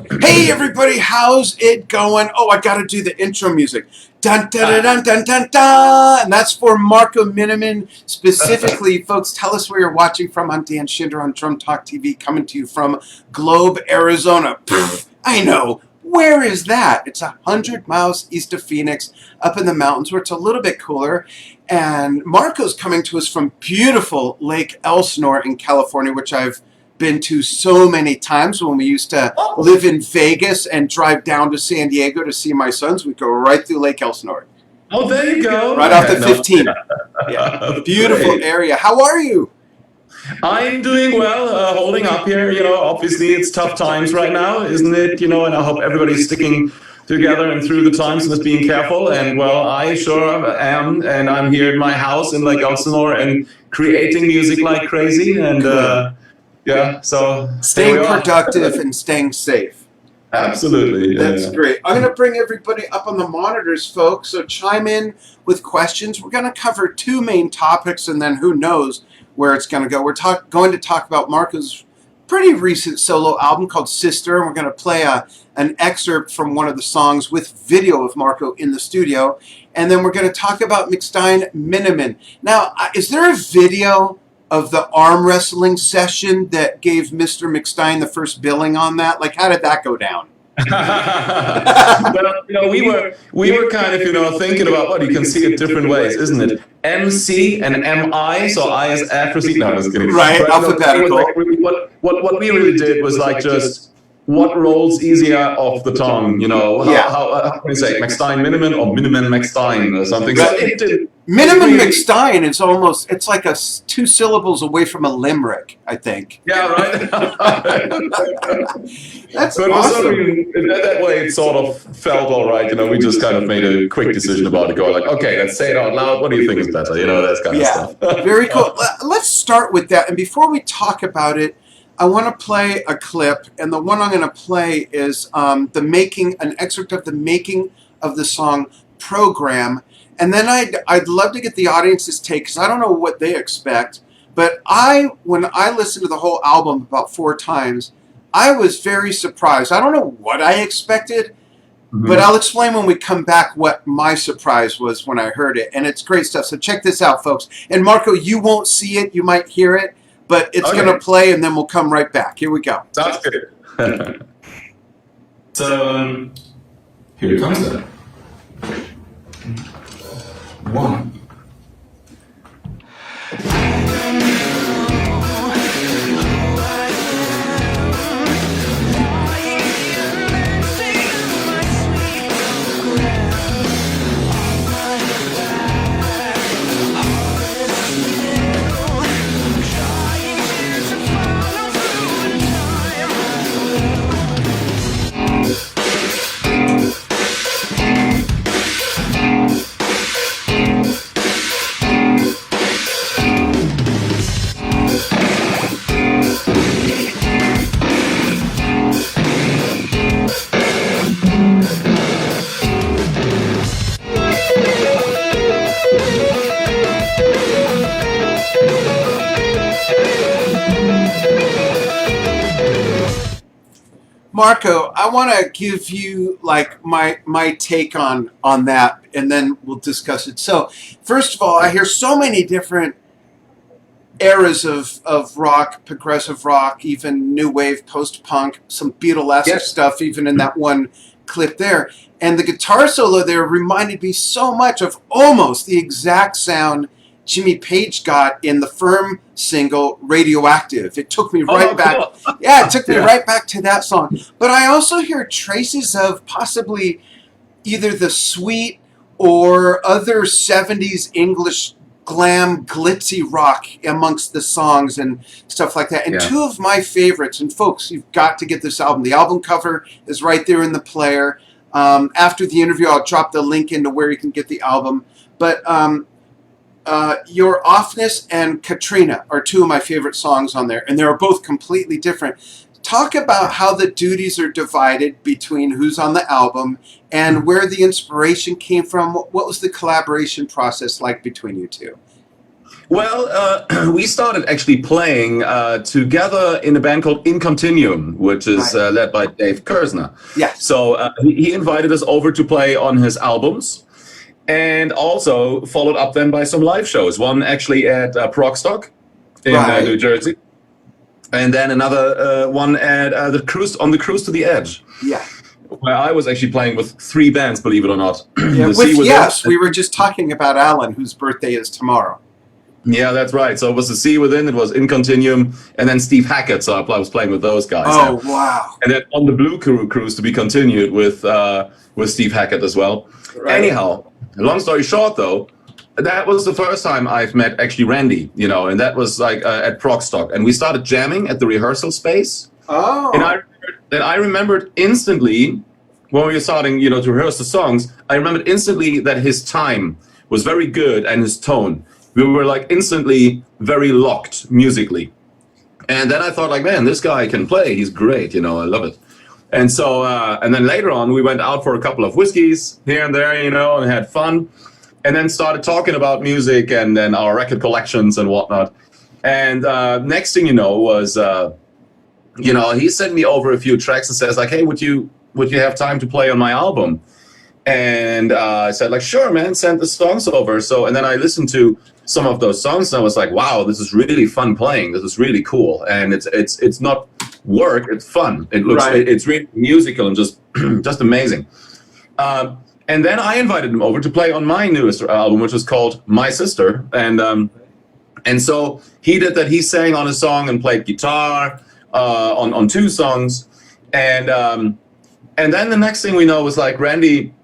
Hey everybody, how's it going? Oh, I gotta do the intro music. Dun dun dun dun dun dun, and that's for Marco Minnemann specifically. Folks, tell us where you're watching from. I'm Dan Schinder on Drum Talk TV, coming to you from Globe, Arizona. Pfft, I know. Where is that? It's 100 miles east of Phoenix, up in the mountains where it's a little bit cooler. And Marco's coming to us from beautiful Lake Elsinore in California, which I've been to so many times. When we used to live in Vegas and drive down to San Diego to see my sons, we'd go right through Lake Elsinore. Oh, there you go. Right off the 15. Yeah. Beautiful area. How are you? I'm doing well, holding up here. Obviously it's tough times right now, isn't it? And I hope everybody's sticking together and through the times and is being careful. And well, I sure am. And I'm here in my house in Lake Elsinore and creating music like crazy. And yeah, so staying productive and staying safe. Absolutely. That's great. I'm going to bring everybody up on the monitors, folks, so chime in with questions. We're going to cover two main topics, and then who knows where it's going to go. We're going to talk about Marco's pretty recent solo album called Sister, and we're going to play an excerpt from one of the songs with video of Marco in the studio. And then we're going to talk about McStein Minnemann. Now, is there a video of the arm wrestling session that gave Mr. McStein the first billing on that? Like, how did that go down? Well, we were kind of thinking about what you can see it different ways, isn't it? MC and MI, so I is after C. No, I'm just kidding. Right, but, alphabetical. What we really did was like just what rolls easier off the tongue, how can you say McStein Minnemann or Minnemann McStein or something. So Minnemann McStein is almost, it's like two syllables away from a limerick, I think. Yeah, right. That's awesome. That way it sort of felt all right. We just kind of made a quick decision about it, going like, okay, let's say it out loud. What do you think is better? That kind of stuff. Very cool. Let's start with that. And before we talk about it, I want to play a clip, and the one I'm going to play is an excerpt of the making of the song Program. And then I'd love to get the audience's take, because I don't know what they expect. But when I listened to the whole album about 4 times, I was very surprised. I don't know what I expected, but I'll explain when we come back what my surprise was when I heard it. And it's great stuff. So check this out, folks. And Marco, you won't see it. You might hear it. But it's going to play, and then we'll come right back. Here we go. Sounds good. So, here it comes then. 1. Marco, I want to give you like my take on that, and then we'll discuss it. So, first of all, I hear so many different eras of rock, progressive rock, even new wave, post-punk, some Beatlesque stuff, even in that one clip there. And the guitar solo there reminded me so much of almost the exact sound Jimmy Page got in the Firm single Radioactive. It took me right back. Cool. Yeah, it took me right back to that song. But I also hear traces of possibly either the Sweet or other 70s English glam, glitzy rock amongst the songs and stuff like that. And two of my favorites, and folks, you've got to get this album. The album cover is right there in the player. After the interview, I'll drop the link into where you can get the album. But Your Offness and Katrina are two of my favorite songs on there, and they're both completely different. Talk about how the duties are divided between who's on the album and where the inspiration came from. What was the collaboration process like between you two? Well, we started actually playing together in a band called In Continuum, which is Right. led by Dave Kersner. Yes. So he invited us over to play on his albums, and also followed up then by some live shows. One actually at Progstock in New Right. Jersey, and then another one at the Cruise to the Edge, Yeah. where I was actually playing with three bands, believe it or not. Yeah. The Sea With Within. yes, we were just talking about Alan, whose birthday is tomorrow. Yeah, that's right. So it was the Sea Within, it was In Continuum, and then Steve Hackett. So I was playing with those guys. Oh wow. And then on the Blue Cruise to be continued with Steve Hackett as well. Right. Anyhow, long story short, though, that was the first time I've met actually Randy, and that was like at Progstock, and we started jamming at the rehearsal space. Oh. And I remembered instantly when we were starting, to rehearse the songs. I remembered instantly that his time was very good and his tone. We were like instantly very locked musically. And then I thought, like, man, this guy can play. He's great. I love it. And so, and then later on, we went out for a couple of whiskeys here and there, and had fun. And then started talking about music and then our record collections and whatnot. And next thing you know was, he sent me over a few tracks and says, like, hey, would you have time to play on my album? And I said, like, sure, man, send the songs over. So, and then I listened to some of those songs, and I was like, wow, this is really fun playing. This is really cool, and it's not work; it's fun. It looks, Right. it's really musical and just just amazing. And then I invited him over to play on my newest album, which is called My Sister, and so he did that. He sang on a song and played guitar on two songs, and then the next thing we know was like Randy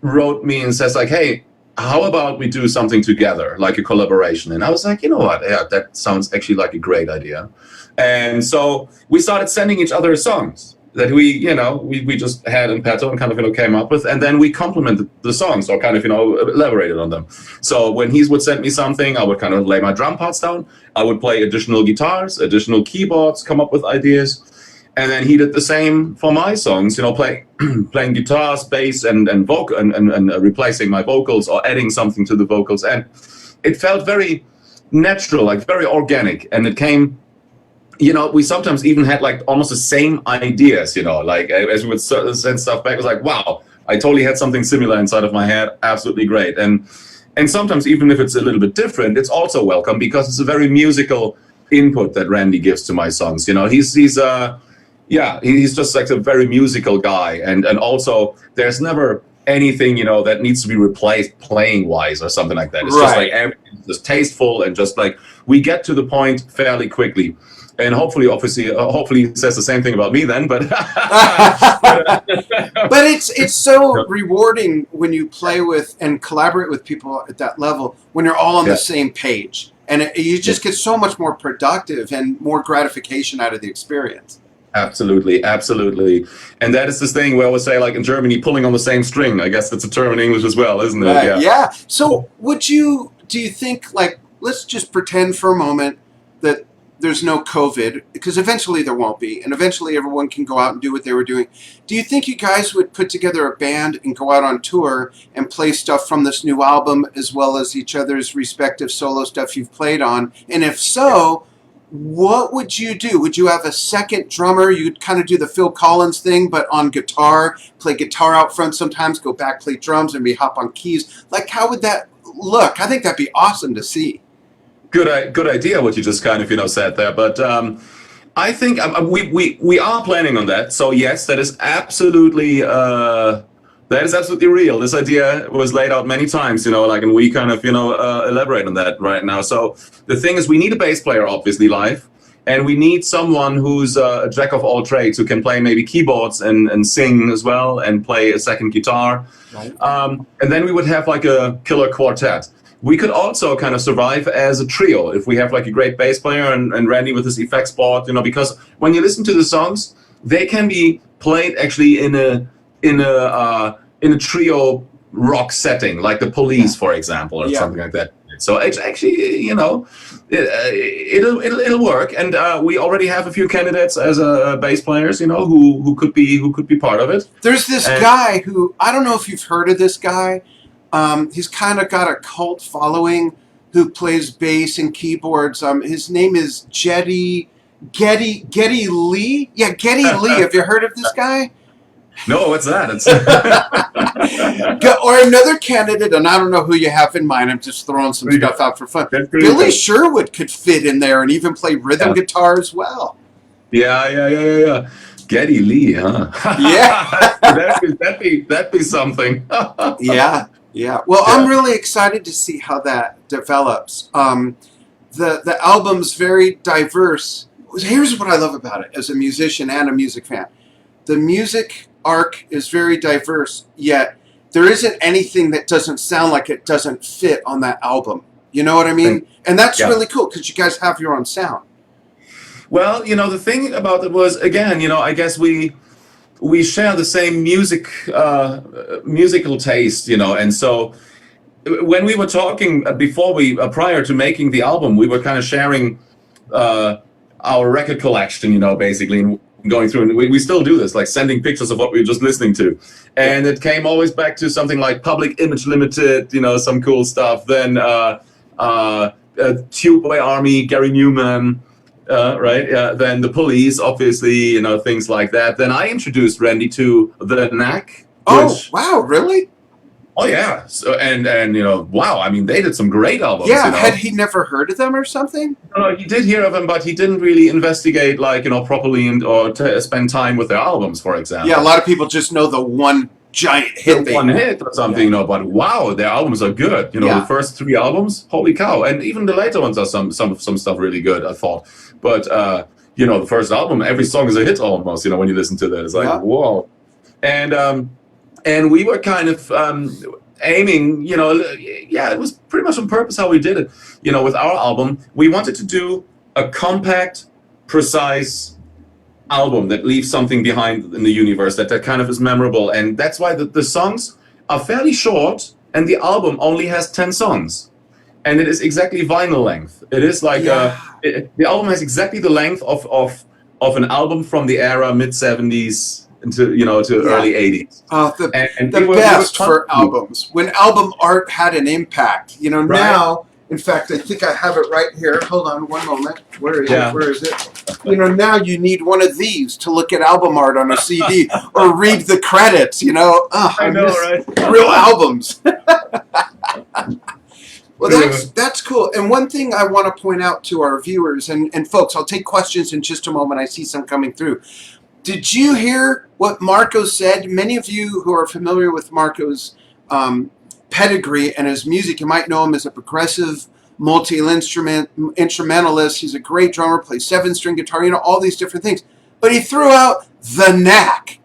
wrote me and says like, hey, how about we do something together, like a collaboration? And I was like, you know what? Yeah, that sounds actually like a great idea. And so we started sending each other songs that we just had in petto and kind of, came up with. And then we complemented the songs or kind of, elaborated on them. So when he would send me something, I would kind of lay my drum parts down. I would play additional guitars, additional keyboards, come up with ideas. And then he did the same for my songs, playing guitars, bass, and vocal, and replacing my vocals or adding something to the vocals. And it felt very natural, like very organic. And it came, we sometimes even had like almost the same ideas, like as we would send stuff back, it was like, wow, I totally had something similar inside of my head. Absolutely great. And sometimes even if it's a little bit different, it's also welcome because it's a very musical input that Randy gives to my songs. He's just like a very musical guy, and also there's never anything that needs to be replaced playing wise or something like that. It's just like everything's just tasteful and just like we get to the point fairly quickly. And hopefully he says the same thing about me then. But but it's so rewarding when you play with and collaborate with people at that level when you're all on the same page, and you just get so much more productive and more gratification out of the experience. Absolutely. And that is this thing where we say, like in Germany, pulling on the same string. I guess that's a term in English as well, isn't it? Right. Yeah. So do you think, like, let's just pretend for a moment that there's no COVID, because eventually there won't be, and eventually everyone can go out and do what they were doing. Do you think you guys would put together a band and go out on tour and play stuff from this new album as well as each other's respective solo stuff you've played on? And if so, what would you do? Would you have a second drummer? You'd kind of do the Phil Collins thing, but on guitar, play guitar out front sometimes, go back, play drums, and hop on keys. Like, how would that look? I think that'd be awesome to see. Good idea what you just kind of said there, but I think we are planning on that. So yes, that is absolutely real. This idea was laid out many times, and we kind of elaborate on that right now. So the thing is, we need a bass player obviously live, and we need someone who's a jack of all trades who can play maybe keyboards and sing as well and play a second guitar. Right. And then we would have like a killer quartet. We could also kind of survive as a trio if we have like a great bass player and Randy with his effects board, because when you listen to the songs, they can be played actually in a trio rock setting, like the Police, for example, or something like that. So it's actually, it'll work. And we already have a few candidates as bass players, who could be part of it. There's this guy who, I don't know if you've heard of this guy. He's kind of got a cult following. who plays bass and keyboards. His name is Getty Lee. Yeah, Getty Lee. Have you heard of this guy? No, what's that? It's Or another candidate, and I don't know who you have in mind. I'm just throwing some stuff out for fun. Billy cool. Sherwood could fit in there and even play rhythm guitar as well. Yeah. Getty Lee, huh? Yeah. that'd be something. Yeah. Well, I'm really excited to see how that develops. The album's very diverse. Here's what I love about it as a musician and a music fan. The music arc is very diverse, yet there isn't anything that doesn't sound like it doesn't fit on that album. You know what I mean? And that's really cool because you guys have your own sound. Well, the thing about it was, again, I guess we share the same musical taste, and so when we were talking prior to making the album, we were kind of sharing our record collection, basically, and going through, and we still do this, like sending pictures of what we were just listening to, and it came always back to something like Public Image Limited, some cool stuff. Then Tubeway Army, Gary Newman. Right. Then the Police, obviously, things like that. Then I introduced Randy to the Knack. Oh, wow, really? Oh yeah. So and wow. I mean, they did some great albums. Yeah. Had he never heard of them or something? No, he did hear of them, but he didn't really investigate, properly or spend time with their albums, for example. Yeah, a lot of people just know the one giant hit. One hit or something, but wow, their albums are good. The first 3 albums, holy cow, and even the later ones are some stuff really good, I thought. But the first album, every song is a hit almost. When you listen to that, it's like whoa. And we were kind of aiming, it was pretty much on purpose how we did it. With our album, we wanted to do a compact, precise album that leaves something behind in the universe that kind of is memorable. And that's why the songs are fairly short, and the album only has 10 songs. And it is exactly vinyl length. It is like the album has exactly the length of an album from the era mid-70s into to early 80s. The best for albums, when album art had an impact. Now, in fact, I think I have it right here. Hold on one moment. Where is it? Where is it? Now you need one of these to look at album art on a CD or read the credits. I know, right? Real albums. Well, that's cool. And one thing I want to point out to our viewers and folks, I'll take questions in just a moment. I see some coming through. Did you hear what Marco said? Many of you who are familiar with Marco's pedigree and his music, you might know him as a progressive multi-instrumentalist. He's a great drummer, plays 7-string guitar, all these different things. But he threw out the Knack,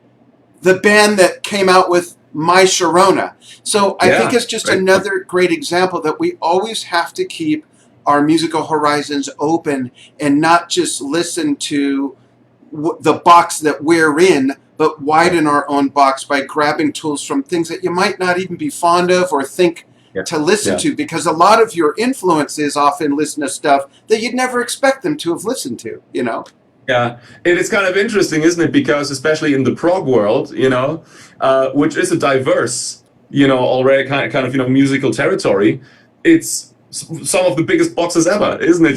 the band that came out with My Sharona. So I think it's just another great example that we always have to keep our musical horizons open and not just listen to the box that we're in, but widen our own box by grabbing tools from things that you might not even be fond of or think to listen to, because a lot of your influences often listen to stuff that you'd never expect them to have listened to, Yeah, it is kind of interesting, isn't it? Because especially in the prog world, which is a diverse, already kind of musical territory, it's some of the biggest boxes ever, isn't it?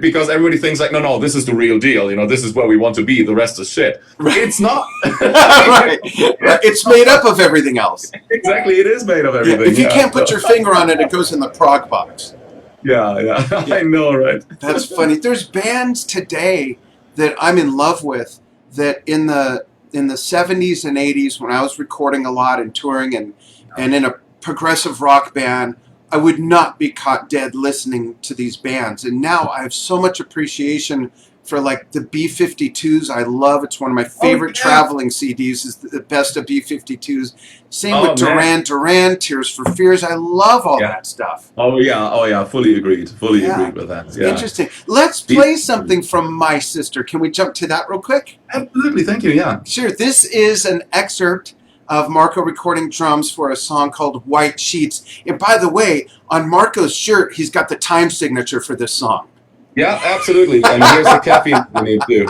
Because everybody thinks like, no, this is the real deal. This is where we want to be. The rest is shit. Right. It's not. Right. It's made up of everything else. Exactly, it is made of everything. Yeah. If you can't put your finger on it, it goes in the prog box. Yeah. I know, right? That's funny. There's bands today that I'm in love with that in the 70s and 80s, when I was recording a lot and touring and in a progressive rock band, I would not be caught dead listening to these bands. And now I have so much appreciation for like the B-52s. I love, it's one of my favorite traveling CDs, is the best of B-52s. Same with Duran, Tears for Fears. I love all that stuff. Oh yeah, fully agreed with that. Yeah. Interesting. Let's play something from My Sister. Can we jump to that real quick? Absolutely, thank you, yeah. Sure, this is an excerpt of Marco recording drums for a song called White Sheets. And by the way, on Marco's shirt, he's got the time signature for this song. Yeah, absolutely. And here's the caffeine we need too.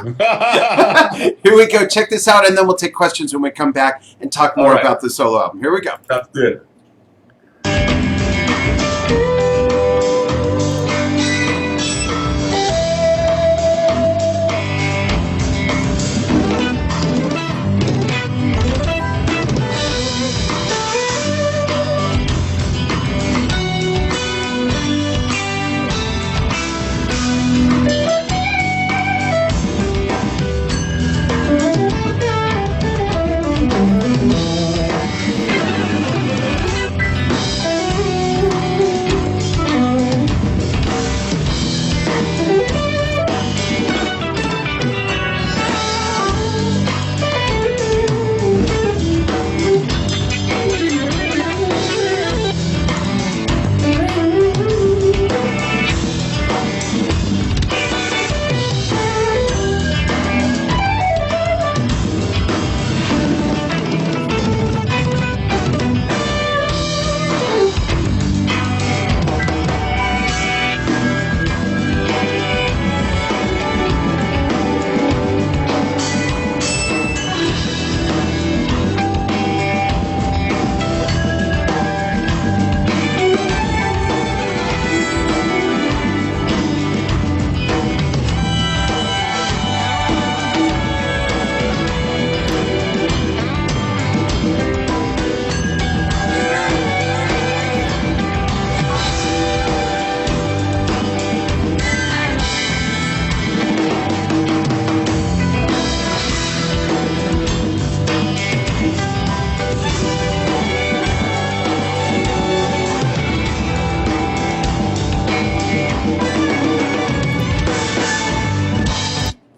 Here we go. Check this out, and then we'll take questions when we come back and talk more about the solo album. Here we go. That's good.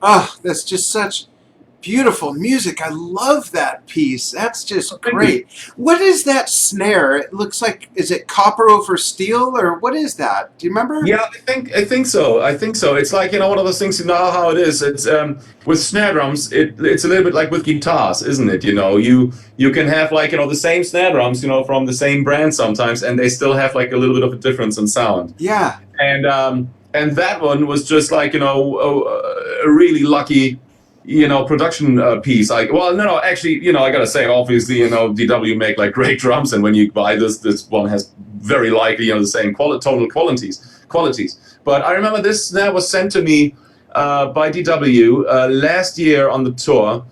Oh, that's just such beautiful music. I love that piece. That's Oh, just thank you. great. What is that snare? It looks like, is it copper over steel or what is that? Do you remember? Yeah, I think so. I think so. It's like, one of those things, how it is. It's with snare drums, it's a little bit like with guitars, isn't it? You can have like, the same snare drums, from the same brand sometimes, and they still have like a little bit of a difference in sound. Yeah. And that one was just like, a really lucky, production piece. Like, well, no, actually, I gotta say, obviously, DW make like great drums, and when you buy this one has very likely, the same total qualities. But I remember this snare was sent to me by DW last year on the tour,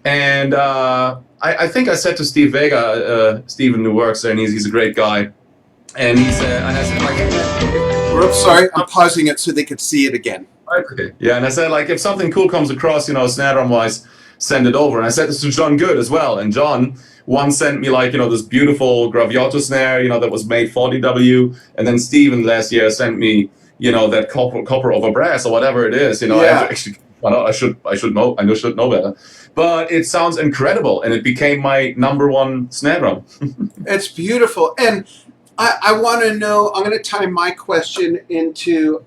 and I think I said to Steve Vega, Steven who works there, and he's a great guy, and he said, and I said like, Oops, sorry. I'm pausing it so they could see it again. okay. Yeah, and I said like if something cool comes across, snare drum wise, send it over. And I said this to John Good as well. And John once sent me like this beautiful Graviotto snare, that was made for DW. And then Steven last year sent me that copper over brass or whatever it is. Yeah. Actually, well, I should know better. But it sounds incredible, and it became my number one snare drum. It's beautiful. And I want to know, I'm going to tie my question into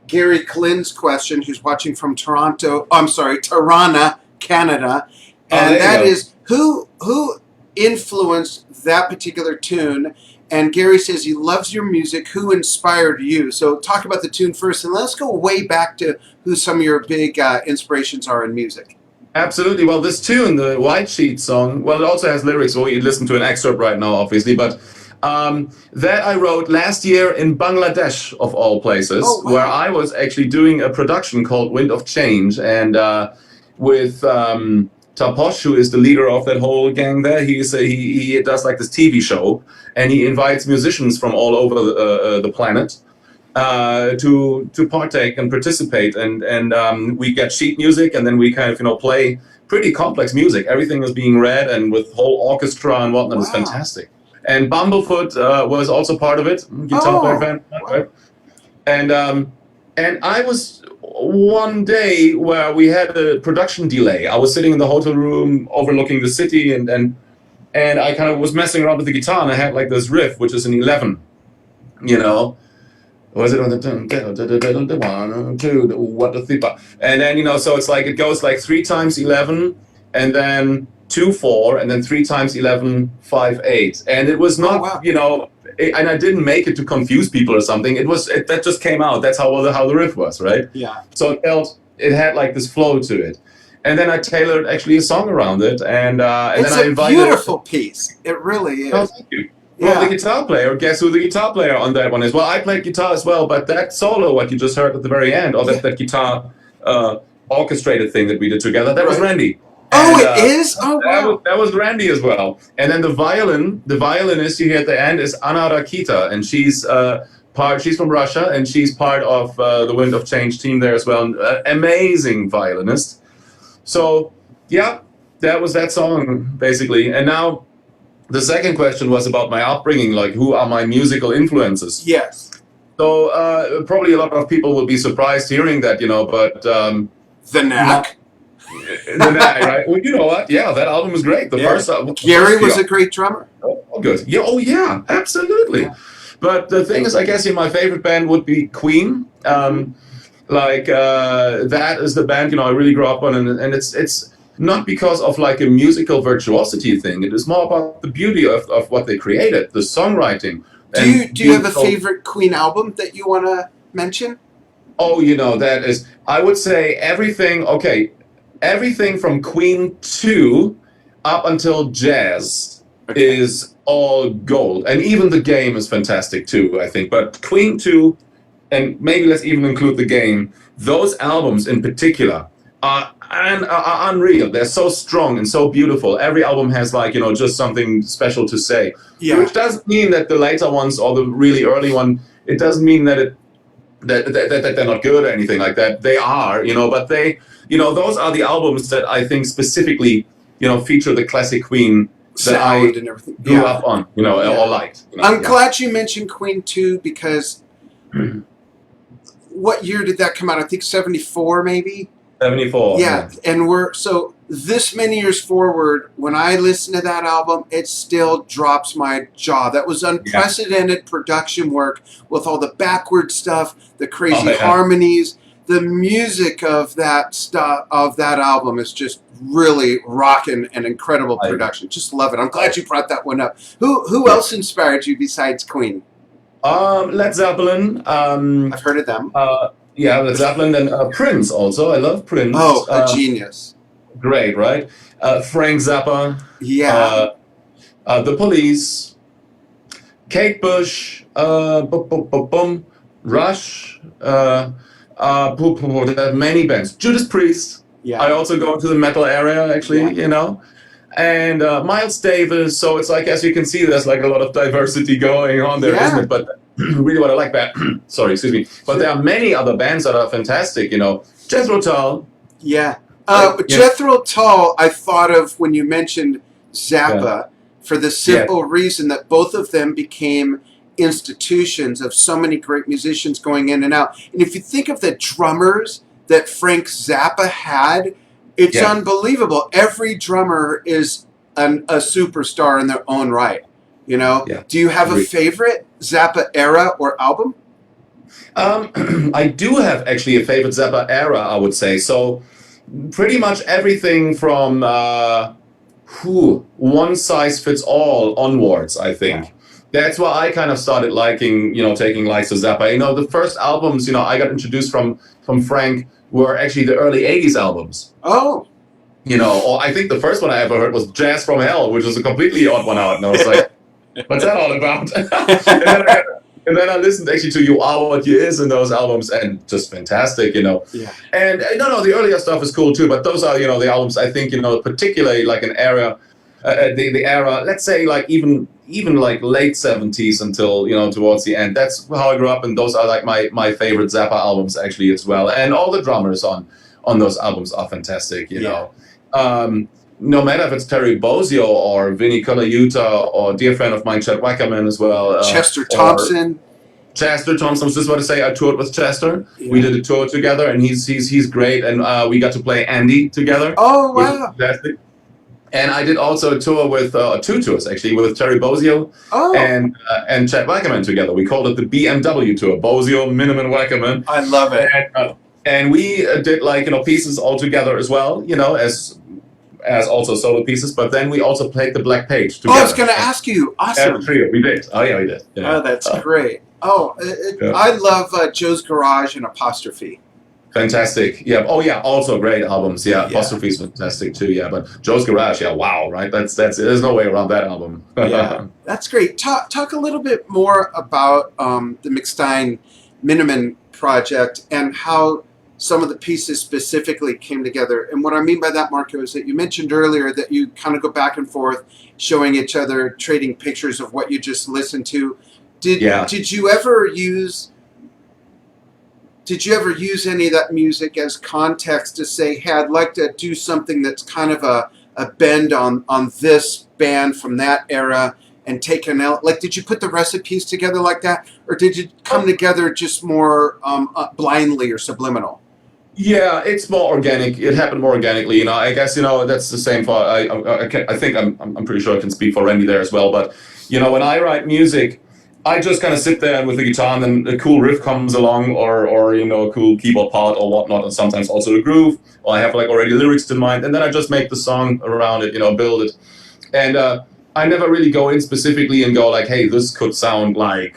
Gary Clin's question, who's watching from Toronto. I'm sorry, Tirana, Canada. Oh, And there that you go. is who influenced that particular tune. And Gary says he loves your music. Who inspired you? So talk about the tune first, and let's go way back to who some of your big inspirations are in music. Absolutely. Well, this tune, the White Sheet song, well, it also has lyrics. Well, you listen to an excerpt right now, obviously, but that I wrote last year in Bangladesh, of all Oh, places, where wow. I was actually doing a production called Wind of Change, and with Taposh, who is the leader of that whole gang there. He does like this TV show, and he invites musicians from all over the planet to partake and participate, and we get sheet music, and then we kind of play pretty complex music. Everything is being read, and with whole orchestra and whatnot. Is Wow. fantastic. And Bumblefoot was also part of it, guitar player Oh, fan, wow. right? And I was one day where we had a production delay. I was sitting in the hotel room overlooking the city, and I kind of was messing around with the guitar, and I had like this riff, which is an 11, you know. Was it on the 1, 2, what the 3, and then so it's like it goes like 3 times 11, and then 2 4, and then 3 times 11 5 8, and it was Oh, not wow. and I didn't make it to confuse people or something. That just came out. That's how the riff was, right? Yeah. So it had like this flow to it, and then I tailored actually a song around it, and then It's I a invited. beautiful piece. It really Oh, is. thank you. Well, the Yeah. guitar player, guess who the guitar player on that one is? Well, I played guitar as well, but that solo, what you just heard at the very end, or Yeah. that guitar orchestrated thing that we did together, that was Right. Randy. Oh, And it is? Oh, wow. that was Randy as well. And then the violinist you hear at the end is Anna Rakita, and she's from Russia, and she's part of the Wind of Change team there as well. Amazing violinist. So, yeah, that was that song, basically. And now the second question was about my upbringing, like who are my musical influences. Yes. So probably a lot of people will be surprised hearing that, but The my, Knack. the night, right? Well, you know what? Yeah, that album is great. The Yeah. first album, Gary was a great drummer. oh, good. Yeah, oh yeah, absolutely. Yeah. But the thing is, I guess my favorite band would be Queen. That is the band I really grew up on, and it's not because of like a musical virtuosity thing. It is more about the beauty of what they created, the songwriting. Do you have a favorite Queen album that you want to mention? Oh, that is, I would say everything. Okay, everything from Queen 2 up until Jazz is all gold, and even The Game is fantastic too, I think. But Queen 2, and maybe let's even include The Game. Those albums in particular are unreal. They're so strong and so beautiful. Every album has like just something special to say. Yeah. Which doesn't mean that the later ones or the really early one. It doesn't mean that they're not good or anything like that. They are, but they, those are the albums that I think specifically, feature the classic Queen that I Sound and everything. grew Yeah. up on, Yeah. or liked. I'm glad you mentioned Queen 2 because what year did that come out? I think 74 maybe? 74. Yeah, Yeah. and we're so this many years forward, when I listen to that album, it still drops my jaw. That was Yeah. unprecedented production work with all the backward stuff, the Oh crazy yeah. harmonies. The music of that stuff of that album is just really rocking and incredible I, production. Just love it. I'm I, glad you brought that one up. Who yeah. else inspired you besides Queen? Led Zeppelin. I've heard of them. Yeah, Led Zeppelin. Then Prince also. I love Prince. Oh, a genius. Great, right? Frank Zappa. Yeah, Uh, the Police. Kate Bush. Rush. There are many bands. Judas Priest. I yeah, also go to the metal area, actually. yeah, And Miles Davis. So it's like, as you can see, there's like a lot of diversity going on there, isn't yeah. it? But really, what I like that. Sorry, excuse me. But there Sure. are many other bands that are fantastic. Jethro Tull, Yeah. right? Jethro Tull, I thought of when you mentioned Yeah, Zappa for the yeah, simple reason that both of them became institutions of so many great musicians going in and out. And if you think of the drummers that Frank Zappa had, it's yeah, unbelievable. Every drummer is a superstar in their own right. yeah. Do you have a Agree. favorite Zappa era or album? I do have actually a favorite Zappa era, I would say. So pretty much everything from one size fits all onwards, I Yeah. think. That's why I kind of started liking, taking likes of Zappa. The first albums, I got introduced from Frank were actually the early 80s albums. Oh. Or I think the first one I ever heard was Jazz from Hell, which was a completely odd one out. And I was like, what's that all about? and then I listened actually to You Are What You Is in those albums, and just fantastic. Yeah. And no, the earlier stuff is cool too, but those are, the albums I think, particularly like an era, the era, let's say like even like late 70s until, towards the end. That's how I grew up, and those are like my favorite Zappa albums actually as well. And all the drummers on those albums are fantastic. Yeah. Um, no matter if it's Terry Bozzio or Vinnie Colaiuta or dear friend of mine, Chet Wackerman as well, Chester or Thompson. Chester Thompson. I was just about to say I toured with Chester. We Yeah. did a tour together, and he's great. And we got to play Andy together, Oh which was wow. fantastic. And I did also a tour with two tours actually with Terry Bozzio Oh, and Chet Wackerman together. We called it the BMW tour: Bozzio, Minnemann, Wackerman, I love it. and we did like pieces all together as well. As also solo pieces, but then we also played the Black Page Oh, I was together. going to ask you. As a Awesome. trio, we did. Oh yeah, we did. Oh, Yeah. that's great. Oh, Yeah. I love Joe's Garage and Apostrophe. Fantastic. Yeah. Oh yeah. Also great albums. Yeah. Yeah. Apostrophe is fantastic too. Yeah. But Joe's Garage. Yeah. Wow. Right. That's. There's no way around that album. Yeah, that's great. Talk a little bit more about the McStein Minnemann project and how some of the pieces specifically came together. And what I mean by that, Marco, is that you mentioned earlier that you kind of go back and forth, showing each other, trading pictures of what you just listened to. Yeah. Did you ever use any of that music as context to say, hey, I'd like to do something that's kind of a bend on this band from that era and take an like, did you put the recipes together like that, or did you come together just more blindly or subliminal? Yeah, it's more organic. It happened more organically. I guess that's the same for. I think I'm pretty sure I can speak for Randy there as well. But when I write music, I just kind of sit there with the guitar, and then a cool riff comes along, or a cool keyboard part or whatnot, and sometimes also a groove, or I have like already lyrics in mind, and then I just make the song around it, build it, and I never really go in specifically and go like, hey, this could sound like,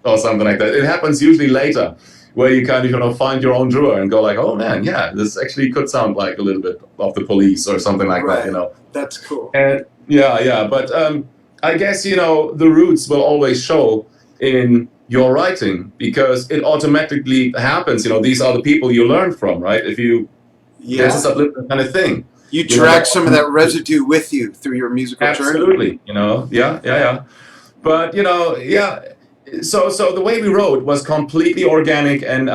or something like that. It happens usually later, where you kind of find your own drawer and go like, oh man, yeah, this actually could sound like a little bit of the Police or something like Right. that. That's cool. And yeah, but I guess the roots will always show in your writing, because it automatically happens. These are the people you learn from, right? If you Yeah. It's a subliminal kind of thing. You drag some of that residue with you through your musical journey. Absolutely, yeah. But yeah. So the way we wrote was completely organic, and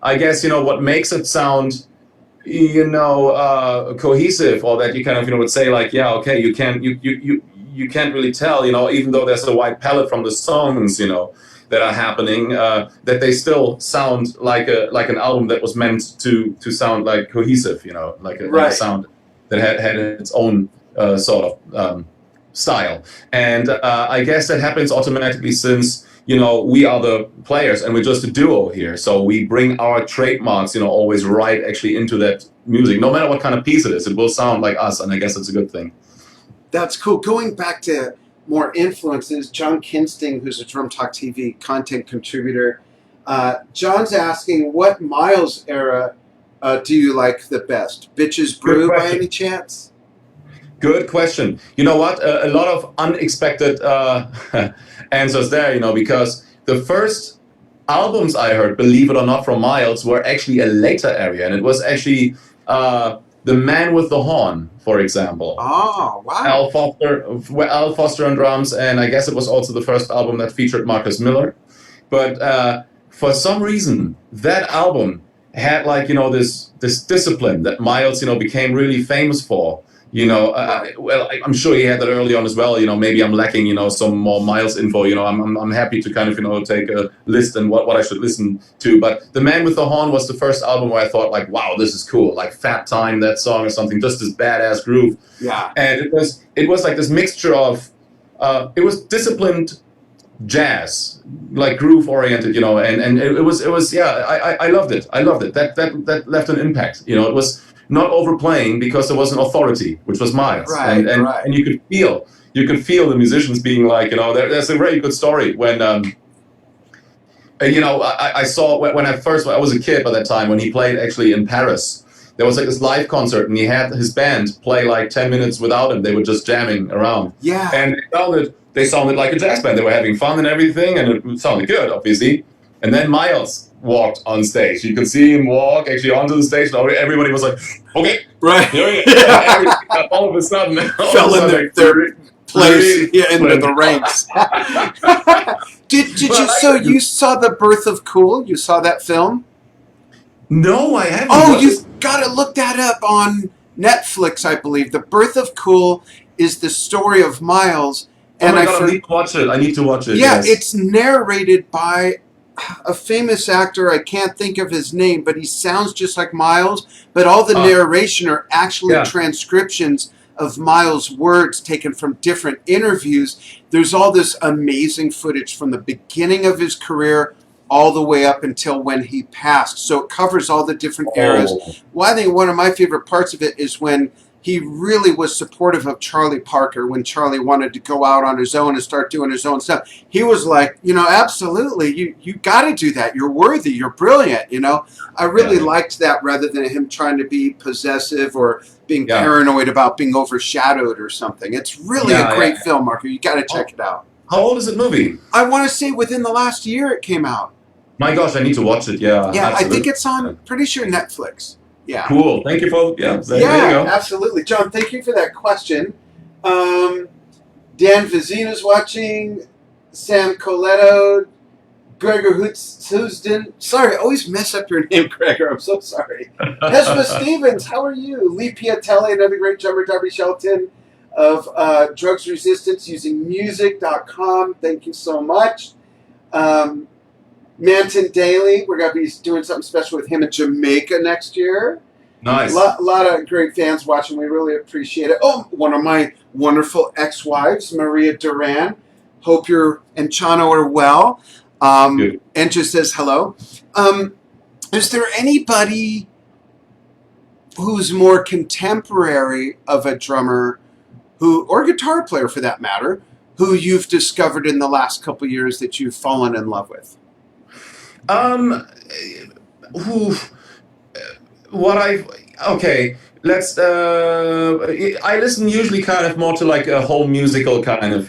I guess what makes it sound cohesive, or that you kind of would say like, yeah, okay, you you can't really tell, even though there's a wide palette from the songs, that are happening, that they still sound like an album that was meant to sound like cohesive, like a Right. sound that had its own sort of style. And I guess that happens automatically since we are the players and we're just a duo here. So we bring our trademarks, always right actually into that music. No matter what kind of piece it is, it will sound like us, and I guess it's a good thing. That's cool. Going back to more influences, John Kinsting, who's a Drum Talk TV content contributor, John's asking, what Miles era do you like the best? Bitches Brew by any chance? Good question. You know what? A lot of unexpected answers there, because the first albums I heard, believe it or not, from Miles were actually a later area, and it was actually The Man with the Horn, for example. Oh, wow. Al Foster on drums, and I guess it was also the first album that featured Marcus Miller. But for some reason, that album had this discipline that Miles, became really famous for. Well, I'm sure he had that early on as well. Maybe I'm lacking, some more Miles info. I'm happy to kind of, take a list and what I should listen to. But The Man with the Horn was the first album where I thought like, wow, this is cool. Like Fat Time, that song or something, just this badass groove. Yeah. And it was like this mixture of, it was disciplined jazz, like groove oriented, and it was yeah, I loved it. I loved it. That left an impact. It was not overplaying because there was an authority, which was Miles, Right, and you could feel the musicians being like, there's a very good story when I saw when I was a kid by that time when he played actually in Paris. There was like this live concert and he had his band play like 10 minutes without him. They were just jamming around. Yeah. And they sounded like a jazz band. They were having fun and everything, and it sounded good, obviously. And then Miles walked on stage. You could see him walk actually onto the stage. And everybody was like, okay, right. Here we go. All of a sudden, fell in their place into the ranks. Did you? So you saw The Birth of Cool? You saw that film? No, I haven't. Oh, you've got to look that up on Netflix, I believe. The Birth of Cool is the story of Miles. And I need to watch it. I need to watch it. Yeah, yes. It's narrated by a famous actor. I can't think of his name, but he sounds just like Miles. But all the narration are actually transcriptions of Miles' words taken from different interviews. There's all this amazing footage from the beginning of his career all the way up until when he passed. So it covers all the different eras. Well, I think one of my favorite parts of it is when he really was supportive of Charlie Parker when Charlie wanted to go out on his own and start doing his own stuff. He was like, absolutely, you got to do that. You're worthy. You're brilliant. I really liked that rather than him trying to be possessive or being paranoid about being overshadowed or something. It's really a great film, Marco. You got to check it out. How old is the movie? I want to say within the last year it came out. My gosh, I need to watch it. Yeah. Yeah, absolutely. I think it's on, pretty sure, Netflix. Yeah. Cool. Thank you for there you go. Absolutely. John, thank you for that question. Dan Vizina's watching. Sam Coletto. Gregor Housden. Sorry, I always mess up your name, Gregor. I'm so sorry. Hesma Stevens, how are you? Lee Piatelli, another great drummer. Darby Shelton of Drugs Resistance using music.com. Thank you so much. Manton Daly, we're going to be doing something special with him in Jamaica next year. Nice. A lot of great fans watching. We really appreciate it. Oh, one of my wonderful ex-wives, Maria Duran. Hope you and Chano are well. And just says hello. Is there anybody who's more contemporary of a drummer or guitar player for that matter, who you've discovered in the last couple of years that you've fallen in love with? Let's I listen usually kind of more to like a whole musical kind of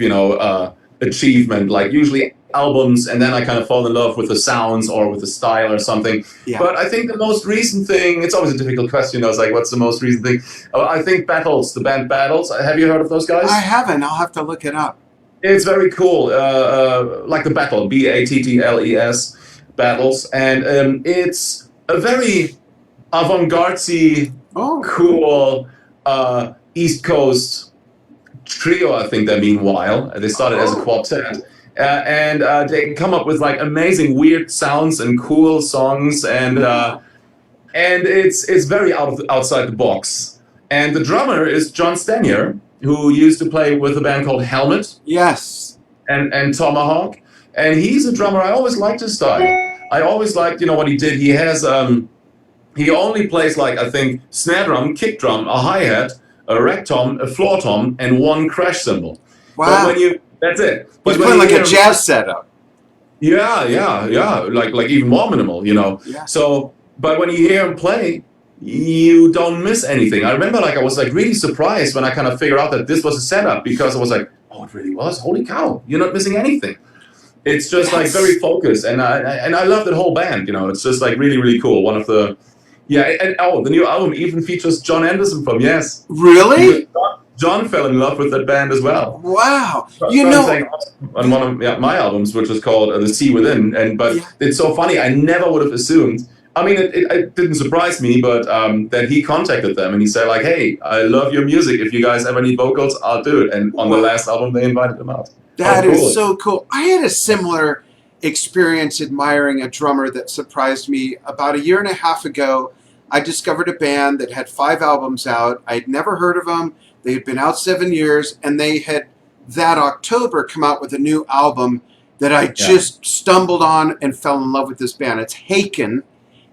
achievement, like usually albums, and then I kind of fall in love with the sounds or with the style or something. But I think the most recent thing, it's always a difficult question. I was like, what's the most recent thing? I think Battles, the band Battles. Have you heard of those guys? I haven't. I'll have to look it up. It's very cool, like the Battle, Battles. Battles, and it's a very avant-garde-y, cool East Coast trio, I think they meanwhile. They started as a quartet. And they come up with like amazing weird sounds and cool songs, and it's very outside the box. And the drummer is John Stenier, who used to play with a band called Helmet Yes. and Tomahawk. And he's a drummer. I always liked his style. I always liked, what he did. He has he only plays like, I think, snare drum, kick drum, a hi-hat, a rack tom, a floor tom, and one crash cymbal. Wow. But that's it. But he's playing like a jazz setup. Yeah, like even more minimal, Yeah. So, but when you hear him play, you don't miss anything. I remember, I was really surprised when I kind of figured out that this was a setup, because I was like, oh, it really was. Holy cow! You're not missing anything. It's just like very focused, and I love that whole band. It's just like really, really cool. One of the the new album even features John Anderson from Yes. Really? John fell in love with that band as well. Wow. On one of my albums, which is called The Sea Within, but it's so funny. I never would have assumed. I mean, it didn't surprise me, but that he contacted them and he said like, "Hey, I love your music. If you guys ever need vocals, I'll do it." And on the last album, they invited him out. That is so cool. I had a similar experience admiring a drummer that surprised me. About a year and a half ago, I discovered a band that had 5 albums out. I'd never heard of them. They had been out 7 years, and they had that October come out with a new album that I just stumbled on and fell in love with this band. It's Haken,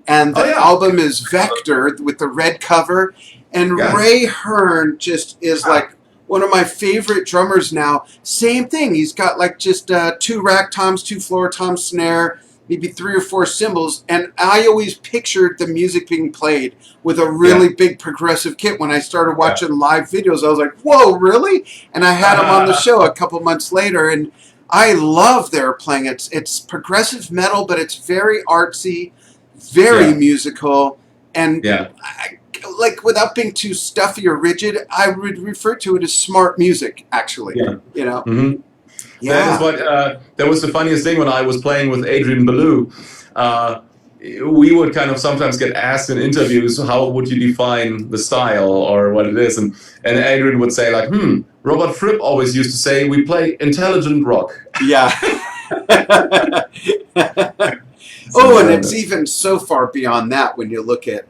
and the album is Vector with the red cover. And Ray Hearn just is like one of my favorite drummers now. Same thing. He's got like just 2 rack toms, 2 floor toms, snare, maybe 3 or 4 cymbals, and I always pictured the music being played with a really big progressive kit. When I started watching live videos, I was like, whoa, really? And I had him on the show a couple months later, and I love their playing. It's progressive metal, but it's very artsy, very musical, and like without being too stuffy or rigid, I would refer to it as smart music, actually. Mm-hmm. Yeah. That was the funniest thing when I was playing with Adrian Belew. We would kind of sometimes get asked in interviews, how would you define the style or what it is? And Adrian would say like, Robert Fripp always used to say, we play intelligent rock. Yeah. And it's even so far beyond that when you look at,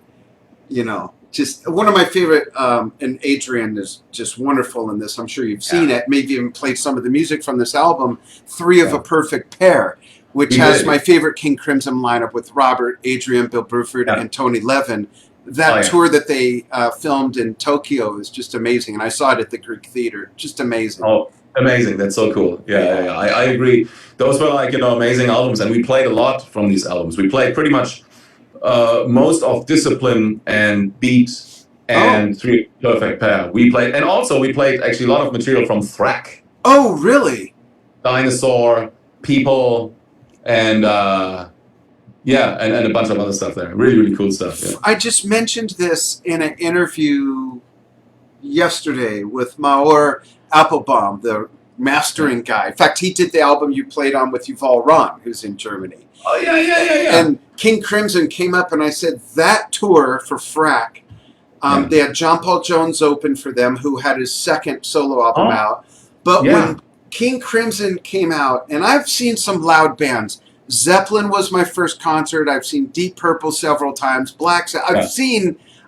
just one of my favorite, and Adrian is just wonderful in this. I'm sure you've seen it. Maybe even played some of the music from this album, 3 of a Perfect Pair, which has my favorite King Crimson lineup with Robert, Adrian, Bill Bruford, and Tony Levin. That tour that they filmed in Tokyo is just amazing, and I saw it at the Greek Theater. Just amazing. Oh, amazing. That's so cool. Yeah. I agree. Those were like, amazing albums, and we played a lot from these albums. We played pretty much most of Discipline and Beat and 3 Perfect Pair. We played actually a lot of material from Thrack. Oh, really? Dinosaur, People, and and a bunch of other stuff there. Really, really cool stuff. Yeah. I just mentioned this in an interview yesterday with Maor Applebaum, the mastering guy. In fact, he did the album you played on with Yuval Ron, who's in Germany. Oh, yeah. And King Crimson came up, and I said, that tour for Frack, they had John Paul Jones open for them, who had his second solo album out. But when King Crimson came out, and I've seen some loud bands. Zeppelin was my first concert. I've seen Deep Purple several times. Black Sabbath.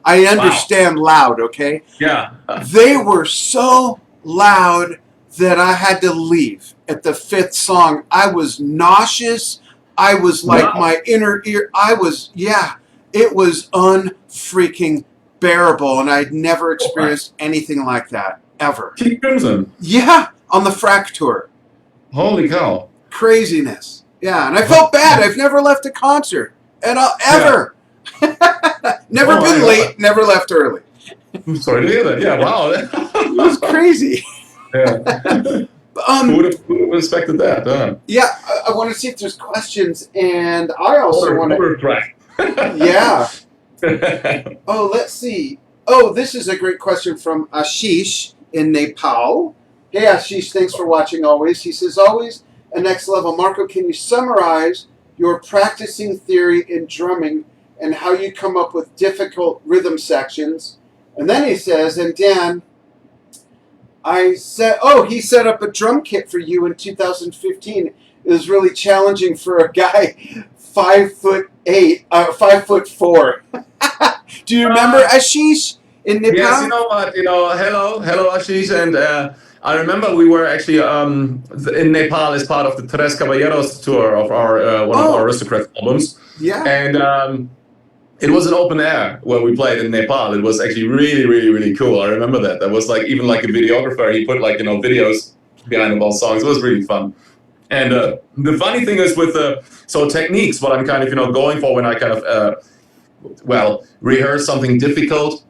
I understand loud, okay? Yeah. They were so loud that I had to leave at the 5th song. I was nauseous. I was like my inner ear. It was unfreaking bearable, and I'd never experienced anything like that, ever. King Crimson? Yeah, on the Frack tour. Holy cow. Craziness. Yeah, and I felt bad. I've never left a concert. And ever. Never been late, never left early. I'm sorry to hear that. Yeah, wow. It was crazy. Yeah. Who would have expected that? Yeah, I want to see if there's questions, and I also want to. Yeah. Let's see. This is a great question from Ashish in Nepal. Hey, Ashish, thanks for watching always. He says, always a next level. Marco, can you summarize your practicing theory in drumming and how you come up with difficult rhythm sections? And then he says, and Dan, I said, oh, he set up a drum kit for you in 2015. It was really challenging for a guy 5'8", 5'4". Do you remember Uh, Ashish in yes, you Nepal? know what? Hello, Ashish, and I remember we were actually in Nepal as part of the Tres Caballeros tour of our one of our Oh, Aristocrats albums, yeah. and it was an open air where we played in Nepal. It was actually really, really, really cool. I remember that. There was like even like a videographer. He put like videos behind the ball songs. It was really fun. And the funny thing is with the so techniques, what I'm kind of going for when I kind of rehearse something difficult.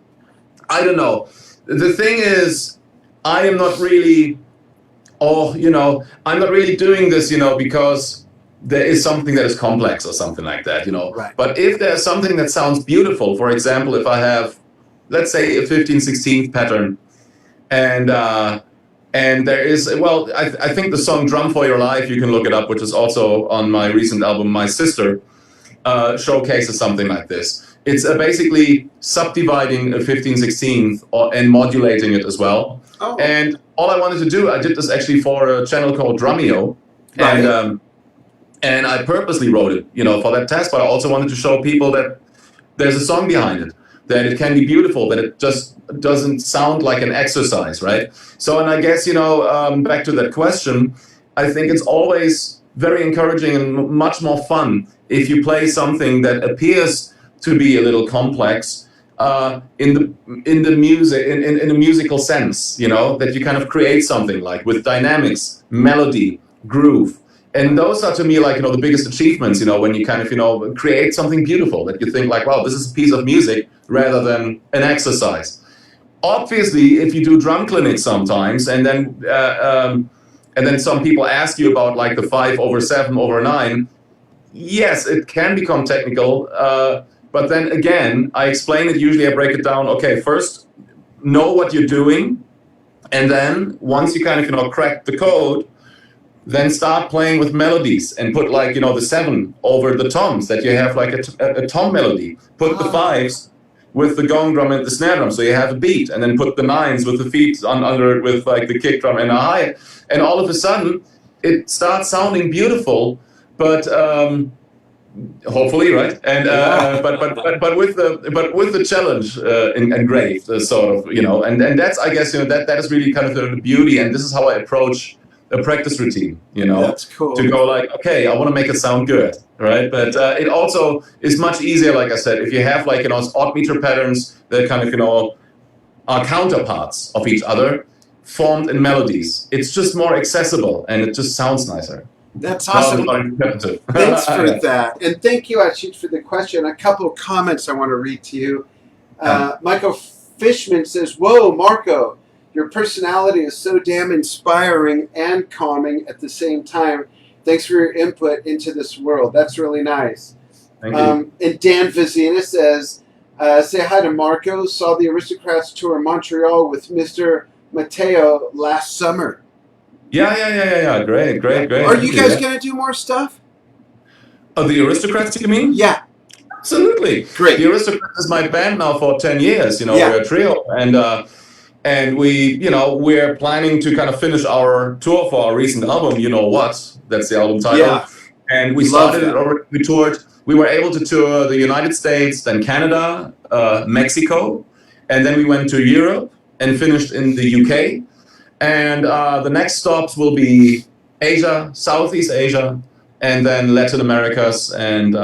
I don't know. The thing is, I am not really. I'm not really doing this, because there is something that is complex or something like that. Right. But if there's something that sounds beautiful, for example, if I have, let's say, a 15/16 pattern, and there is, I think the song "Drum for Your Life," you can look it up, which is also on my recent album, My Sister, showcases something like this. It's basically subdividing a 15/16 and modulating it as well. Oh, And all I wanted to do, I did this actually for a channel called Drumeo, and right. I purposely wrote it, for that test. But I also wanted to show people that there's a song behind it, that it can be beautiful, that it just doesn't sound like an exercise, right? So, and I guess back to that question, I think it's always very encouraging and much more fun if you play something that appears to be a little complex in the music in a musical sense, that you kind of create something like with dynamics, melody, groove. And those are to me like the biggest achievements, when you kind of create something beautiful that you think like, wow, this is a piece of music rather than an exercise. Obviously, if you do drum clinics sometimes, and then some people ask you about like the 5/7/9, yes, it can become technical. But then again, I explain it. Usually, I break it down. Okay, first know what you're doing, and then once you kind of crack the code, then start playing with melodies and put like the 7 over the toms, that you have like a tom melody. Put the Oh, 5s with the gong drum and the snare drum, so you have a beat, and then put the 9s with the feet under it with like the kick drum and a hi, and all of a sudden it starts sounding beautiful. But hopefully, right? And yeah. but with the challenge engraved, sort of, and that's, I guess, that is really kind of the beauty, and this is how I approach a practice routine, That's to cool. go like, okay, I want to make it sound good, right? But it also is much easier, like I said, if you have like odd meter patterns that kind of are counterparts of each other, formed in melodies. It's just more accessible and it just sounds nicer. That's Not, awesome. not repetitive. Thanks for Yeah. that. And thank you, Ashish, for the question. A couple of comments I want to read to you. Yeah. Michael Fishman says, whoa, Marco, your personality is so damn inspiring and calming at the same time. Thanks for your input into this world. That's really nice. Thank you. And Dan Vizina says, say hi to Marco. Saw the Aristocrats tour in Montreal with Mr. Mateo last summer. Yeah. Great, Yeah. great, great. Are you Thank you. guys Yeah. going to do more stuff? Oh, the Aristocrats, you mean? Yeah. Absolutely. Great. The Aristocrats is my band now for 10 years. Yeah. We're a trio. And we, we're planning to kind of finish our tour for our recent album, You Know What? That's the album title. Yeah. And we Love started it that. already. We toured. We were able to tour the United States, then Canada, Mexico, and then we went to Europe and finished in the UK. And the next stops will be Asia, Southeast Asia, and then Latin Americas, and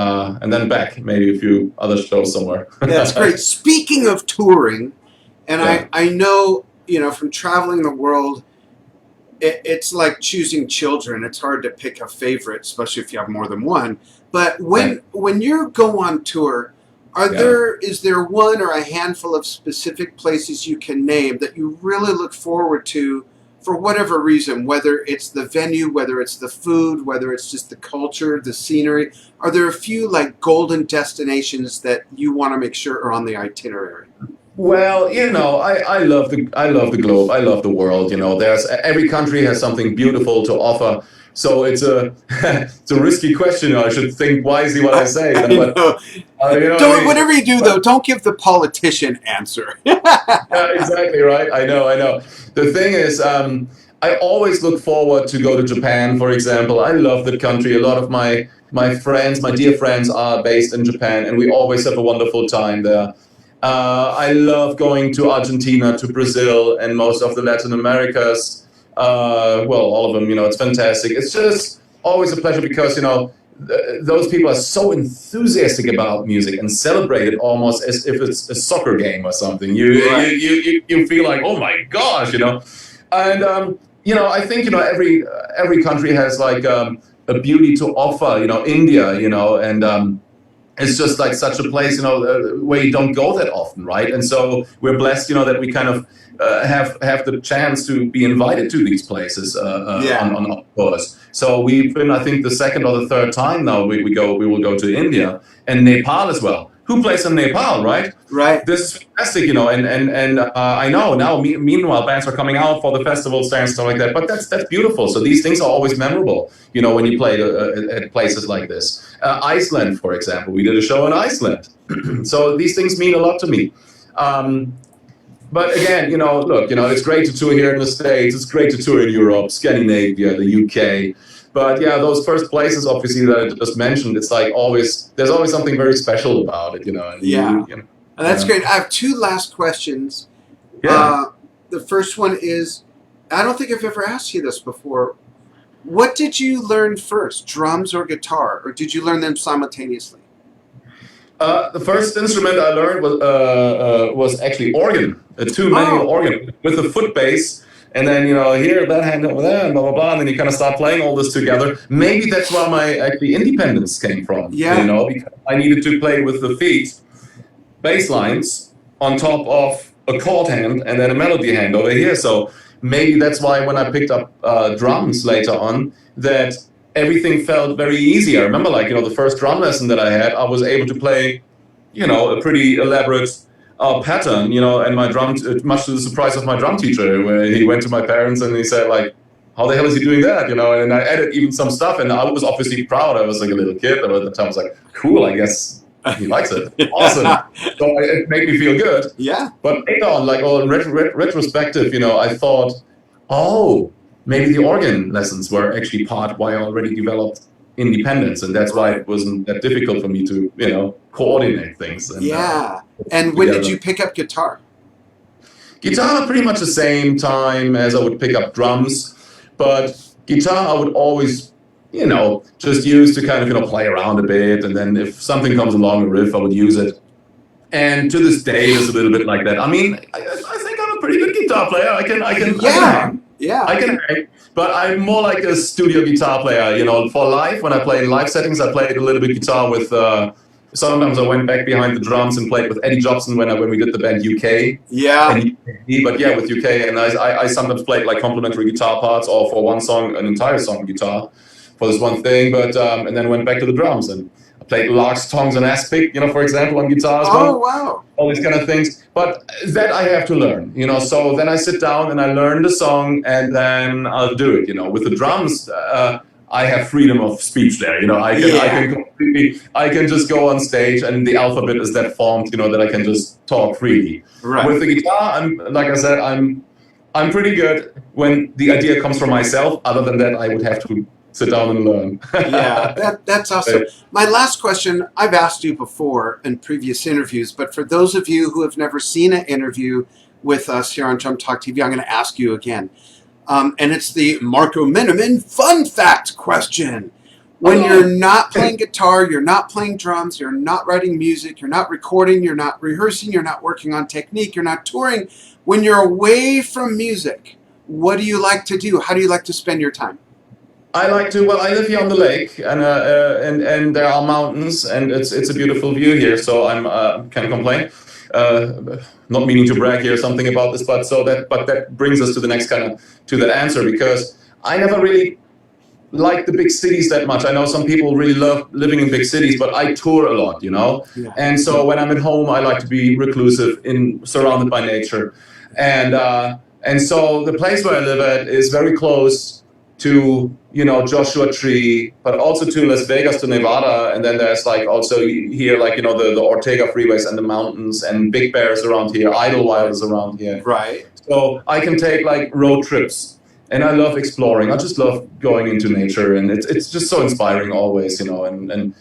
then back, maybe a few other shows somewhere. That's great. Speaking of touring, and Yeah. I know, from traveling the world, it's like choosing children. It's hard to pick a favorite, especially if you have more than one. But when you go on tour, is there one or a handful of specific places you can name that you really look forward to for whatever reason, whether it's the venue, whether it's the food, whether it's just the culture, the scenery? Are there a few like golden destinations that you want to make sure are on the itinerary? Well, I love the globe. I love the world. There's every country has something beautiful to offer. So it's a it's a risky question. I should think wisely what I say. I But know. you know what I Don't, mean? whatever you do, though, don't give the politician answer. Yeah, exactly right. I know, I know. The thing is, I always look forward to go to Japan, for example. I love that country. A lot of my friends, my dear friends, are based in Japan, and we always have a wonderful time there. I love going to Argentina, to Brazil, and most of the Latin Americas. Well, all of them. You know, it's fantastic. It's just always a pleasure because those people are so enthusiastic about music and celebrate it almost as if it's a soccer game or something. Right. You feel like, oh my gosh, and I think every country has like a beauty to offer. India, and it's just like such a place, where you don't go that often, right? And so we're blessed, that we kind of have the chance to be invited to these places Yeah. on our tours. So we've been, I think, the second or the third time now we will go to India and Nepal as well. Who plays in Nepal, right? Right. This is fantastic, and I know now. Meanwhile, bands are coming out for the festivals there and stuff like that. But that's beautiful. So these things are always memorable, when you play at places like this. Iceland, for example, we did a show in Iceland. So these things mean a lot to me. But again, look, it's great to tour here in the States. It's great to tour in Europe, Scandinavia, the UK. But yeah, those first places, obviously, that I just mentioned, it's like there's always something very special about it, And Yeah. That's great. I have two last questions. Yeah. The first one is, I don't think I've ever asked you this before. What did you learn first, drums or guitar, or did you learn them simultaneously? The first instrument I learned was actually organ, a two-manual organ with a foot bass. And then, here, that hand over there, and blah, blah, blah. And then you kind of start playing all this together. Maybe that's where my actually independence came from, Yeah. because I needed to play with the feet, bass lines on top of a chord hand and then a melody hand over here. So maybe that's why when I picked up drums later on, that everything felt very easy. I remember, the first drum lesson that I had, I was able to play, a pretty elaborate pattern, and my drum, much to the surprise of my drum teacher, where he went to my parents and he said, like, how the hell is he doing that? And I added even some stuff, and I was obviously proud. I was like a little kid, but at the time I was like, cool, I guess he likes it. Awesome. So it made me feel good. Yeah. But later on, in retrospective, I thought, oh, maybe the organ lessons were actually part why I already developed independence, and that's why it wasn't that difficult for me to coordinate things. And, and when did you pick up guitar? Guitar, pretty much the same time as I would pick up drums, but guitar I would always just use to kind of play around a bit, and then if something comes along, a riff, I would use it. And to this day, it's a little bit like that. I mean, I think I'm a pretty good guitar player. I can hang. Yeah. I can hang. But I'm more like a studio guitar player. For live, when I play in live settings, I played a little bit guitar with. Sometimes I went back behind the drums and played with Eddie Jobson when we did the band UK. Yeah. But yeah, with UK, and I sometimes played like complimentary guitar parts, or for one song, an entire song guitar, for this one thing. But and then went back to the drums and I played larks, tongs, and aspic, for example, on guitar as well. Oh, wow. All these kind of things. But that I have to learn, So then I sit down and I learn the song, and then I'll do it, With the drums, I have freedom of speech there, I can just go on stage, and the alphabet is that formed, that I can just talk freely. Right. With the guitar, like I said, I'm pretty good when the idea comes from myself. Other than that, I would have to sit down and learn. Yeah, that's awesome. My last question, I've asked you before in previous interviews, but for those of you who have never seen an interview with us here on Drum Talk TV, I'm going to ask you again. And it's the Marco Minnemann fun fact question. When you're not playing guitar, you're not playing drums, you're not writing music, you're not recording, you're not rehearsing, you're not working on technique, you're not touring. When you're away from music, what do you like to do? How do you like to spend your time? I like to. Well, I live here on the lake, and there are mountains, and it's a beautiful view here. So I'm can't complain. Not meaning to brag here or something about this, but that brings us to the next to that answer, because I never really like the big cities that much. I know some people really love living in big cities, but I tour a lot, Yeah. And so when I'm at home, I like to be reclusive, surrounded by nature, and so the place where I live at is very close to, Joshua Tree, but also to Las Vegas, to Nevada. And then there's like also here, like, the Ortega freeways and the mountains, and Big Bear is around here, Idlewild is around here. Right. So I can take like road trips, and I love exploring. I just love going into nature, and it's just so inspiring always, and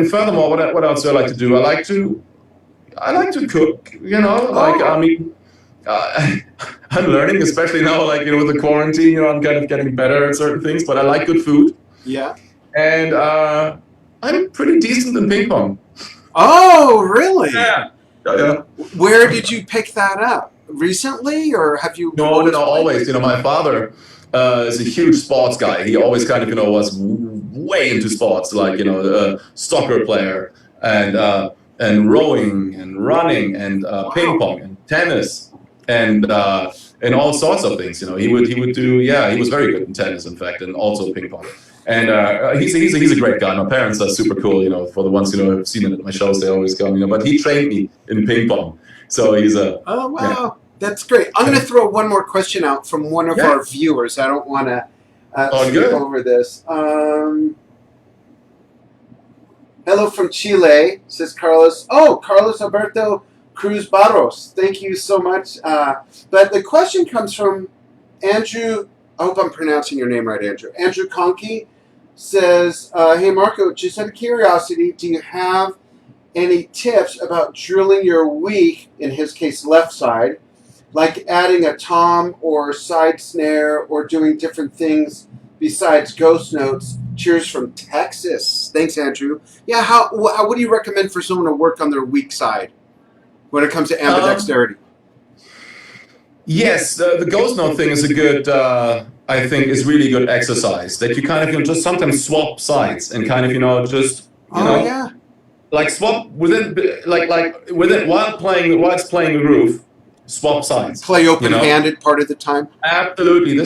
furthermore, what else do I like to do? I like to cook, like, I mean, I'm learning, especially now, like, with the quarantine, I'm kind of getting better at certain things, but I like good food. Yeah. And I'm pretty decent in ping pong. Oh, really? Yeah. Yeah. Where did you pick that up? Recently, or have you? No, always. My father is a huge sports guy. He always kind of, was way into sports, like, a soccer player, and rowing and running and ping pong and tennis and all sorts of things. He would do. Yeah, he was very good in tennis, in fact, and also ping pong. And he's a great guy. My parents are super cool. For the ones who've seen it at my shows, they always come. But he trained me in ping pong. So he's a... Oh, wow. Yeah. That's great. I'm going to throw one more question out from one of our viewers. I don't want to skip over this. Hello from Chile, says Carlos. Oh, Carlos Alberto Cruz Barros. Thank you so much. But the question comes from Andrew. I hope I'm pronouncing your name right, Andrew. Andrew Conkey says, hey, Marco, just out of curiosity, do you have any tips about drilling your weak, in his case, left side, like adding a tom or side snare or doing different things besides ghost notes? Cheers from Texas. Thanks, Andrew. Yeah, what do you recommend for someone to work on their weak side when it comes to ambidexterity? Yes, the ghost note thing is a good, I think, is really good exercise. That you kind of, just sometimes swap sides and kind of, just, like swap within, while it's playing the groove, swap sides. Play open-handed part of the time? Absolutely.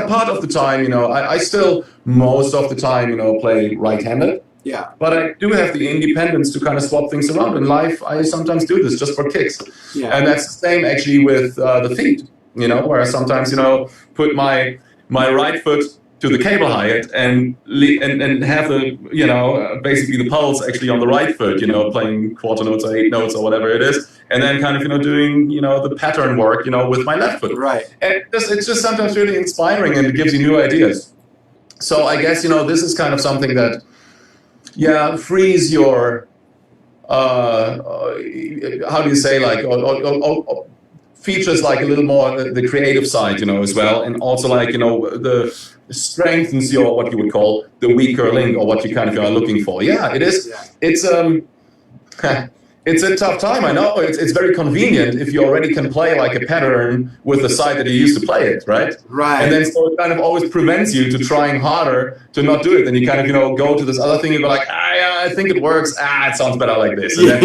Part of the time, I still, most of the time, play right-handed. Yeah. But I do have the independence to kind of swap things around. In life, I sometimes do this just for kicks. Yeah. And that's the same actually with the feet, where I sometimes, put my right foot to the cable height and have the, basically the pulse actually on the right foot, playing quarter notes or eight notes or whatever it is. And then kind of, doing, the pattern work, with my left foot. Right. And it's just sometimes really inspiring, and it gives you new ideas. So I guess, this is kind of something that, frees your, how do you say, like, features like a little more the creative side, as well, and also like, the strengthens your, what you would call the weaker link, or what you kind of are looking for. Yeah, it is. It's it's a tough time. I know it's very convenient if you already can play like a pattern with the side that you used to play it, right? Right. And then so it kind of always prevents you to trying harder to not do it. Then you kind of go to this other thing. You go like, I think it works. It sounds better like this. And then,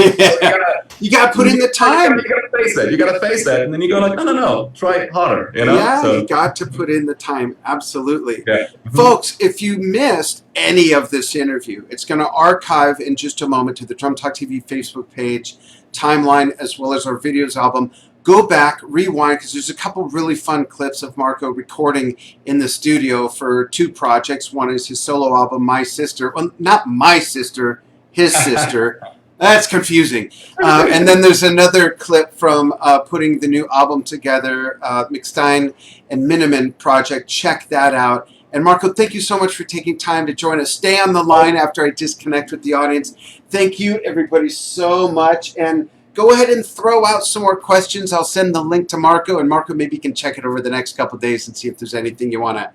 you got to put in the time. You got to face that. You got to face that, and then you go like, no, try harder. Yeah, so, you got to put in the time. Absolutely. Yeah. Folks, if you missed any of this interview, it's going to archive in just a moment to the Drum Talk TV Facebook page, timeline, as well as our videos album. Go back, rewind, because there's a couple really fun clips of Marco recording in the studio for two projects. One is his solo album, My Sister. Well, not My Sister, his sister. That's confusing. And then there's another clip from putting the new album together, McStein and Minnemann project. Check that out. And Marco, thank you so much for taking time to join us. Stay on the line after I disconnect with the audience. Thank you, everybody, so much. And go ahead and throw out some more questions. I'll send the link to Marco, and Marco maybe can check it over the next couple of days and see if there's anything you want to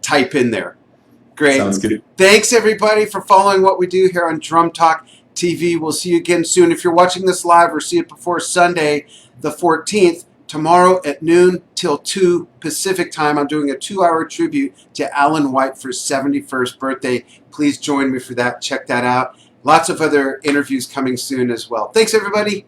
type in there. Great. Sounds good. Thanks, everybody, for following what we do here on Drum Talk TV. We'll see you again soon. If you're watching this live or see it before Sunday, the 14th, tomorrow at noon till 2 Pacific time, I'm doing a 2-hour tribute to Alan White for his 71st birthday. Please join me for that. Check that out. Lots of other interviews coming soon as well. Thanks, everybody.